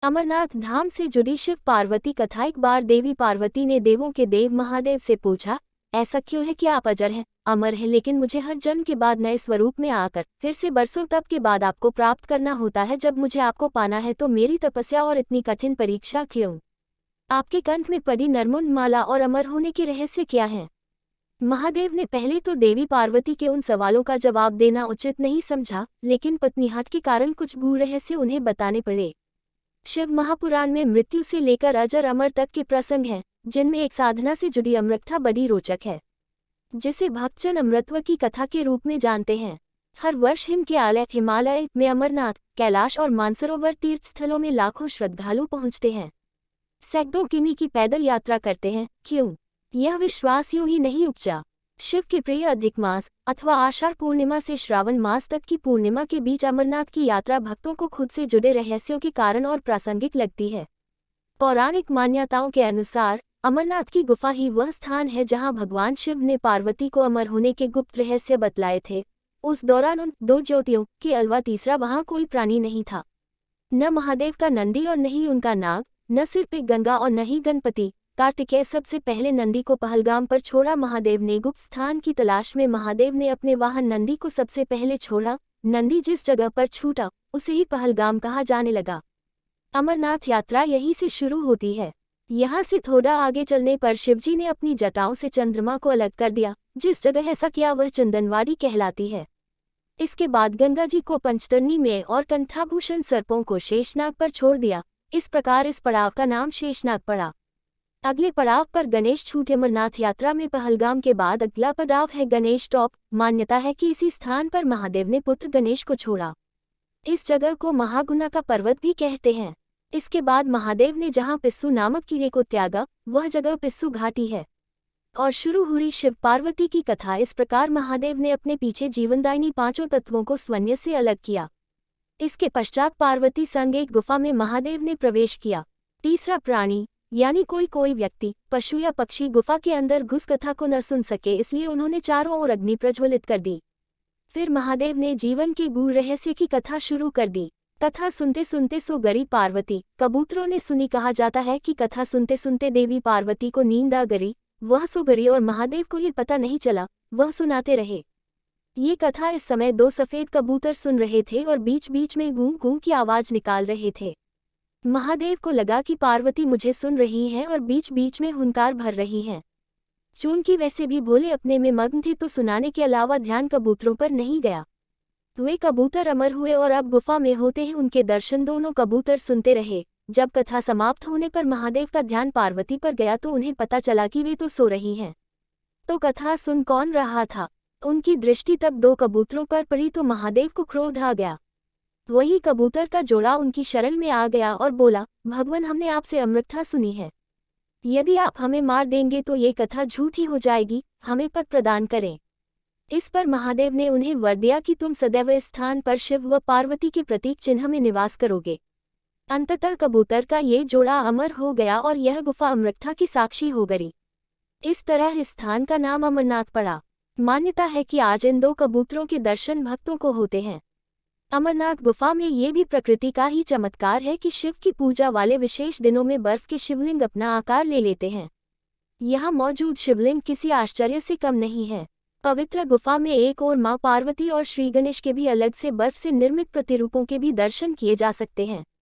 अमरनाथ धाम से जुड़ी शिव पार्वती कथा। एक बार देवी पार्वती ने देवों के देव महादेव से पूछा, ऐसा क्यों है कि आप अजर हैं, अमर हैं, लेकिन मुझे हर जन्म के बाद नए स्वरूप में आकर फिर से बरसों तप के बाद आपको प्राप्त करना होता है। जब मुझे आपको पाना है तो मेरी तपस्या और इतनी कठिन परीक्षा क्यों? आपके कंठ में पड़ी नरमुंड माला और अमर होने के रहस्य क्या हैं? महादेव ने पहले तो देवी पार्वती के उन सवालों का जवाब देना उचित नहीं समझा, लेकिन पत्नीहाट के कारण कुछ गूढ़ रहस्य उन्हें बताने पड़े। शिव महापुराण में मृत्यु से लेकर अजर अमर तक के प्रसंग हैं, जिनमें एक साधना से जुड़ी अमृतकथा बड़ी रोचक है, जिसे भक्तजन अमृतत्व की कथा के रूप में जानते हैं। हर वर्ष हिमालय में अमरनाथ, कैलाश और मानसरोवर तीर्थ स्थलों में लाखों श्रद्धालु पहुंचते हैं, सैकड़ों किमी की पैदल यात्रा करते हैं। क्यों? यह विश्वास यूं ही नहीं उपजा। शिव के प्रिय अधिक मास अथवा आषाढ़ पूर्णिमा से श्रावण मास तक की पूर्णिमा के बीच अमरनाथ की यात्रा भक्तों को खुद से जुड़े रहस्यों के कारण और प्रासंगिक लगती है। पौराणिक मान्यताओं के अनुसार अमरनाथ की गुफा ही वह स्थान है जहां भगवान शिव ने पार्वती को अमर होने के गुप्त रहस्य बतलाए थे। उस दौरान उन दो ज्योतियों के अलावा तीसरा वहां कोई प्राणी नहीं था, न महादेव का नंदी और न ही उनका नाग, न सिर्फ एक गंगा और न ही गणपति कार्तिकेय। सबसे पहले नंदी को पहलगाम पर छोड़ा महादेव ने। गुप्त स्थान की तलाश में महादेव ने अपने वाहन नंदी को सबसे पहले छोड़ा। नंदी जिस जगह पर छूटा उसे ही पहलगाम कहा जाने लगा। अमरनाथ यात्रा यहीं से शुरू होती है। यहाँ से थोड़ा आगे चलने पर शिवजी ने अपनी जटाओं से चंद्रमा को अलग कर दिया। जिस जगह ऐसा किया वह चंदनवाड़ी कहलाती है। इसके बाद गंगा जी को पंचतरणी में और कंठाभूषण सर्पों को शेषनाग पर छोड़ दिया। इस प्रकार इस पड़ाव का नाम शेषनाग पड़ा। अगले पड़ाव पर गणेश छूटे। अमरनाथ यात्रा में पहलगाम के बाद अगला पड़ाव है गणेश टॉप। मान्यता है कि इसी स्थान पर महादेव ने पुत्र गणेश को छोड़ा। इस जगह को महागुना का पर्वत भी कहते हैं। इसके बाद महादेव ने जहां पिस्सू नामक कीड़े को त्यागा वह जगह पिस्सू घाटी है और शुरू हुई शिव पार्वती की कथा। इस प्रकार महादेव ने अपने पीछे जीवनदायिनी पांचों तत्वों को स्वन्य से अलग किया। इसके पश्चात पार्वती संग एक गुफा में महादेव ने प्रवेश किया। तीसरा प्राणी यानी कोई व्यक्ति, पशु या पक्षी गुफा के अंदर घुस कथा को न सुन सके, इसलिए उन्होंने चारों ओर अग्नि प्रज्वलित कर दी। फिर महादेव ने जीवन के गूढ़ रहस्य की कथा शुरू कर दी। कथा सुनते सुनते सो गई पार्वती। कबूतरों ने सुनी। कहा जाता है कि कथा सुनते सुनते देवी पार्वती को नींद आ गई। वह सो गई और महादेव को ये पता नहीं चला, वह सुनाते रहे। ये कथा इस समय दो सफेद कबूतर सुन रहे थे और बीच बीच में गूं गूं की आवाज निकाल रहे थे। महादेव को लगा कि पार्वती मुझे सुन रही हैं और बीच बीच में हुंकार भर रही हैं। चूंकि वैसे भी भोले अपने में मग्न थे तो सुनाने के अलावा ध्यान कबूतरों पर नहीं गया। वे कबूतर अमर हुए और अब गुफा में होते ही उनके दर्शन दोनों कबूतर सुनते रहे। जब कथा समाप्त होने पर महादेव का ध्यान पार्वती पर गया तो उन्हें पता चला कि वे तो सो रही हैं। तो कथा सुन कौन रहा था? उनकी दृष्टि तब दो कबूतरों पर पड़ी तो महादेव को क्रोध आ गया। वही कबूतर का जोड़ा उनकी शरण में आ गया और बोला, भगवान, हमने आपसे अमृतकथा सुनी है। यदि आप हमें मार देंगे तो ये कथा झूठी हो जाएगी, हमें पद प्रदान करें। इस पर महादेव ने उन्हें वर दिया कि तुम सदैव इस स्थान पर शिव व पार्वती के प्रतीक चिन्ह में निवास करोगे। अंततः कबूतर का ये जोड़ा अमर हो गया और यह गुफा अमृतकथा की साक्षी हो गई। इस तरह इस स्थान का नाम अमरनाथ पड़ा। मान्यता है कि आज इन दो कबूतरों के दर्शन भक्तों को होते हैं। अमरनाथ गुफा में ये भी प्रकृति का ही चमत्कार है कि शिव की पूजा वाले विशेष दिनों में बर्फ के शिवलिंग अपना आकार ले लेते हैं। यहाँ मौजूद शिवलिंग किसी आश्चर्य से कम नहीं है। पवित्र गुफा में एक और मां पार्वती और श्री गणेश के भी अलग से बर्फ से निर्मित प्रतिरूपों के भी दर्शन किए जा सकते हैं।